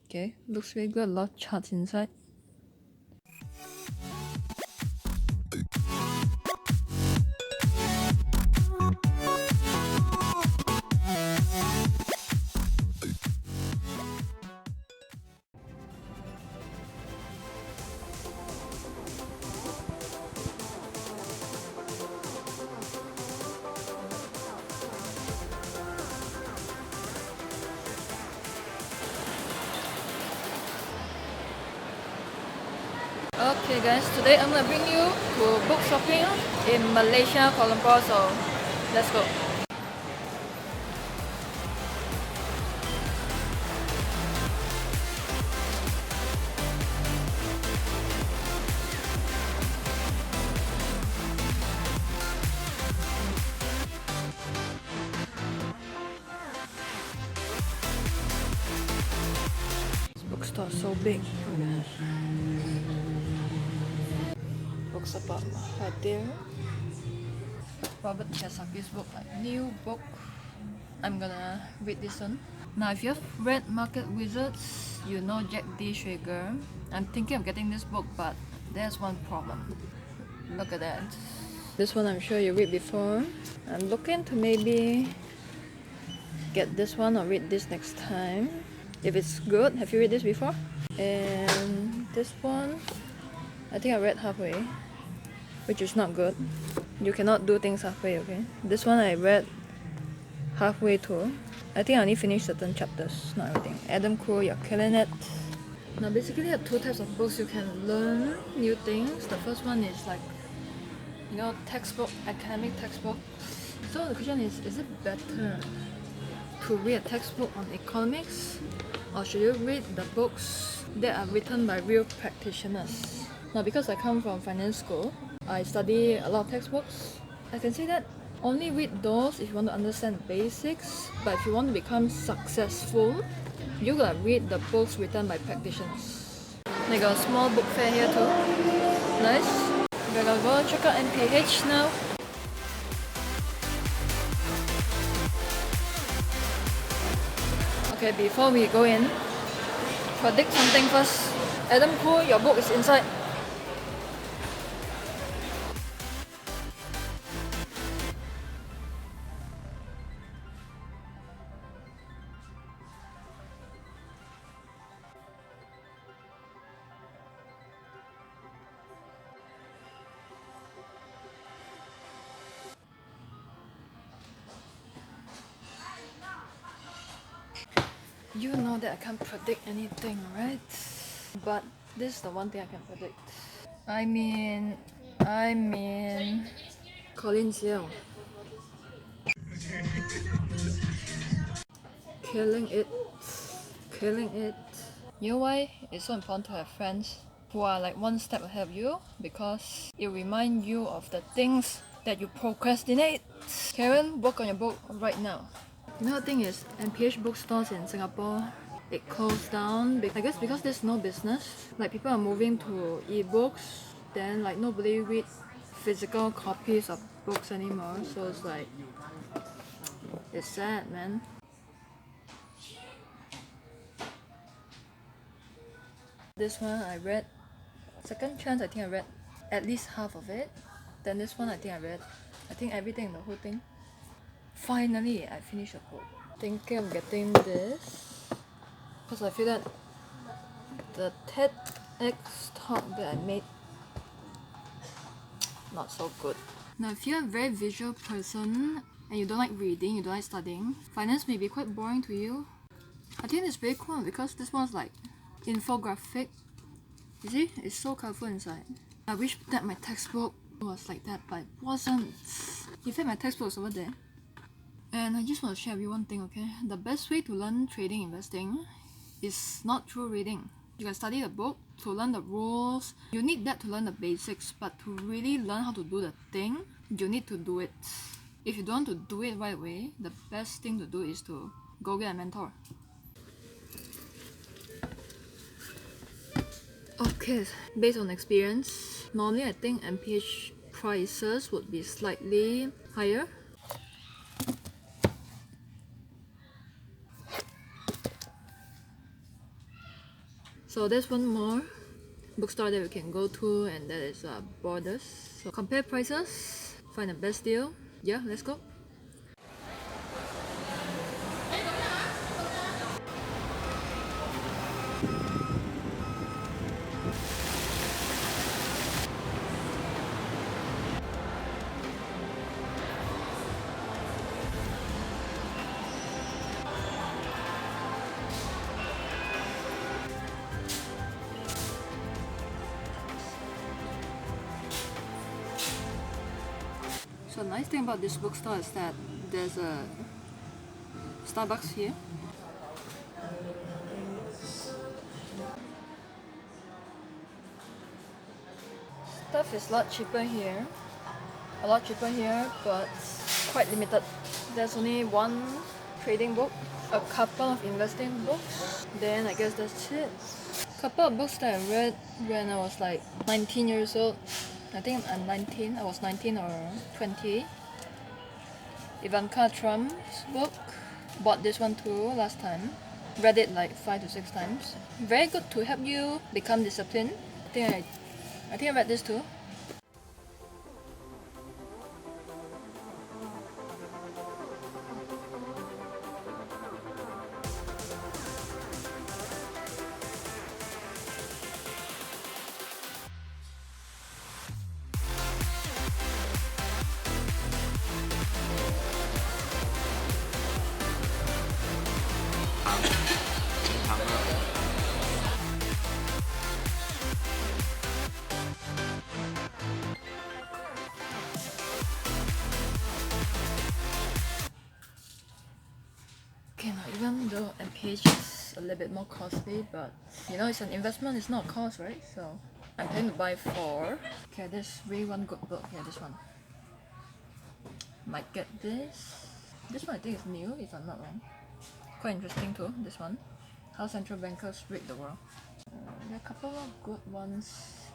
Okay, looks really good. A lot of charts inside. Okay guys, today I'm gonna bring you to book shopping in Malaysia, Kuala Lumpur, so let's go. This bookstore is so big. Books about Mahathir. Robert Kiyosaki's book, like new book. I'm gonna read this one. Now, if you've read Market Wizards, you know Jack D. Schwager. I'm thinking of getting this book, but there's one problem. Look at that. This one I'm sure you read before. I'm looking to maybe get this one or read this next time. If it's good, have you read this before? And this one, I think I read halfway, which is not good. You cannot do things halfway, okay? This one I read halfway too. I think I only finished certain chapters, not everything. Adam Crow, You're Killing It. Now basically there are two types of books you can learn new things. The first one is like, you know, textbook, academic textbook. So the question is it better to read a textbook on economics, or should you read the books that are written by real practitioners? Now because I come from finance school, I study a lot of textbooks. I can say that only read those if you want to understand the basics, but if you want to become successful, you gotta read the books written by practitioners. They got a small book fair here too. Nice. We're gonna go check out MPH now. Okay, before we go in, predict something first. Adam Khoo, your book is inside. You know that I can't predict anything, right? But this is the one thing I can predict. I mean, Colin Xiao. Killing it. Killing it. You know why it's so important to have friends who are like one step ahead of you? Because it reminds you of the things that you procrastinate. Karen, work on your book right now. You know the thing is, MPH bookstores in Singapore, it closed down. I guess because there's no business. Like people are moving to e-books, then like nobody read physical copies of books anymore. So it's like, it's sad, man. This one I read. Second Chance, I think I read at least half of it. Then this one I think everything, the whole thing. Finally, I finished the book. Thinking of getting this because I feel that the TEDx talk that I made not so good. Now, if you're a very visual person and you don't like reading, you don't like studying, finance may be quite boring to you. I think it's very cool because this one's like infographic. You see, it's so colorful inside. I wish that my textbook was like that, but it wasn't. In fact, my textbook is over there. And I just want to share with you one thing, okay? The best way to learn trading investing is not through reading. You can study the book to learn the rules. You need that to learn the basics, but to really learn how to do the thing, you need to do it. If you don't want to do it right away, the best thing to do is to go get a mentor. Okay, based on experience, normally I think MPH prices would be slightly higher. So there's one more bookstore that we can go to, and that is Borders. So compare prices, find the best deal. Yeah, let's go. So the nice thing about this bookstore is that there's a Starbucks here. Stuff is a lot cheaper here. But quite limited. There's only one trading book, a couple of investing books, then I guess that's it. Couple of books that I read when I was like 19 years old. I think I'm 19, I was 19 or 20. Ivanka Trump's book. Bought this one too last time. Read it like 5 to 6 times. Very good to help you become disciplined. I think I read this too. Okay, now even though MPH is a little bit more costly, but you know, it's an investment, it's not a cost, right? So I'm planning to buy 4. Okay, there's really one good book. Yeah, this one. Might get this. This one I think is new, if I'm not wrong. Quite interesting too, this one. How central bankers rig the world. There are a couple of good ones.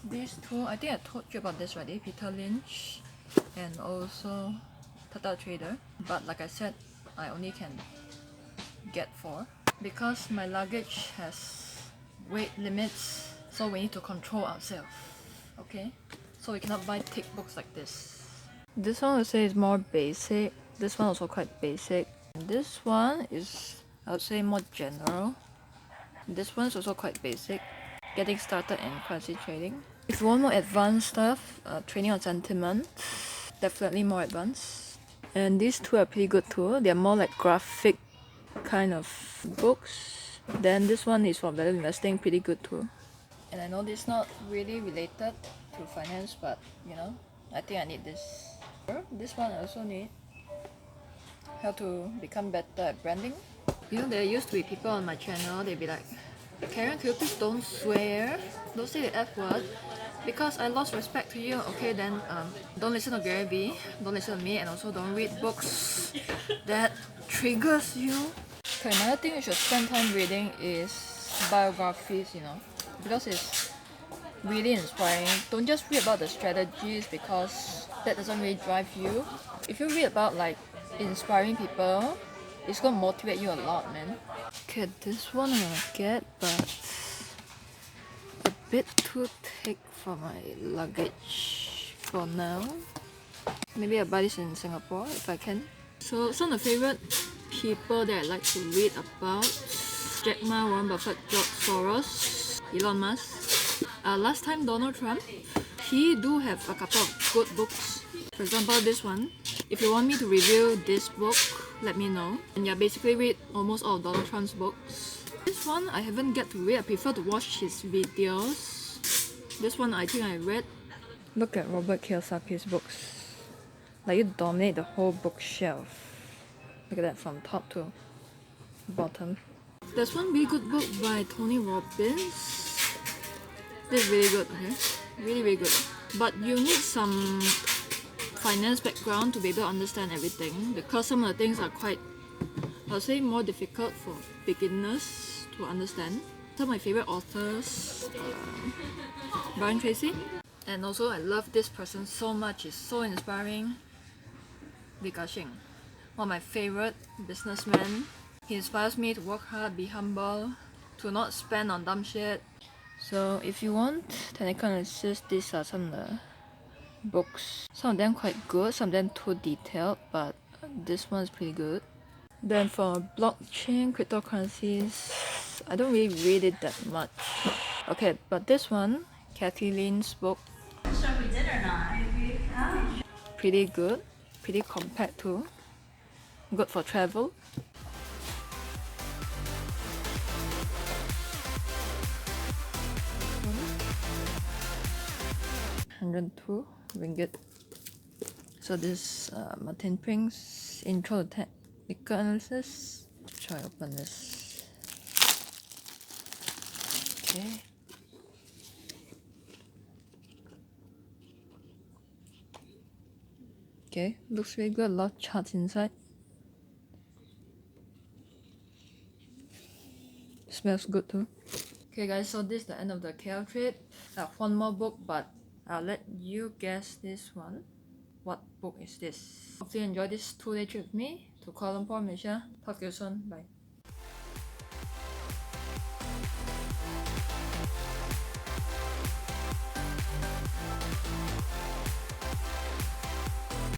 These two, I think I told you about this already. Peter Lynch and also Tata Trader. But like I said, I only can get 4 because my luggage has weight limits, so we need to control ourselves. Okay, so we cannot buy thick books like this. This one I would say is more basic. This one also quite basic. This one is, I would say, more general. This one is also quite basic. Getting started in currency trading. If you want more advanced stuff, training on sentiment, definitely more advanced. And these two are pretty good too. They're more like graphic kind of books. Then this one is for value investing, pretty good too. And I know this is not really related to finance, but you know, I think I need this. This one I also need. How to become better at branding. You know, there used to be people on my channel, they'd be like, Karen, could you please don't swear? Don't say the F word. Because I lost respect to you. Okay, then don't listen to Gary Vee, don't listen to me, and also don't read books that triggers you. Okay, another thing you should spend time reading is biographies, you know, because it's really inspiring. Don't just read about the strategies because that doesn't really drive you. If you read about like inspiring people, it's gonna motivate you a lot, man. Okay, this one I'm gonna get, but a bit too thick for my luggage for now. Maybe I'll buy this in Singapore if I can. So some of the favorite people that I like to read about: Jack Ma, Warren Buffett, George Soros, Elon Musk. Last time Donald Trump, he do have a couple of good books. For example, this one. If you want me to review this book, let me know. And yeah, basically read almost all of Donald Trump's books. This one I haven't get to read. I prefer to watch his videos. This one I think I read. Look at Robert Kiyosaki's books. Like you dominate the whole bookshelf. Look at that from top to bottom. There's one really good book by Tony Robbins. This is really good, okay? Really, really good. But you need some finance background to be able to understand everything, because some of the things are quite, I'll say, more difficult for beginners to understand. Some of my favorite authors, Brian Tracy, and also I love this person so much, it's so inspiring, Li Ka-shing, one of my favorite businessmen. He inspires me to work hard, be humble, to not spend on dumb shit. So if you want technical analysis, these are some of the books. Some of them quite good, some of them too detailed, but this one is pretty good. Then for blockchain, cryptocurrencies, I don't really read it that much. Okay, but this one, Kathy Lean's book, I'm not sure if we did or not. pretty good, pretty compact too. Good for travel. 102 ringgit. So this Martin Pring's Intro to Technical Analysis. Try open this. Okay. Okay, looks really good. A lot of charts inside. Smells good too. Okay guys, so this is the end of the KL trade. I have one more book, but I'll let you guess this one. What book is this? Hope you enjoyed this 2-day trip with me to Kuala Lumpur, Malaysia. Talk to you soon. Bye.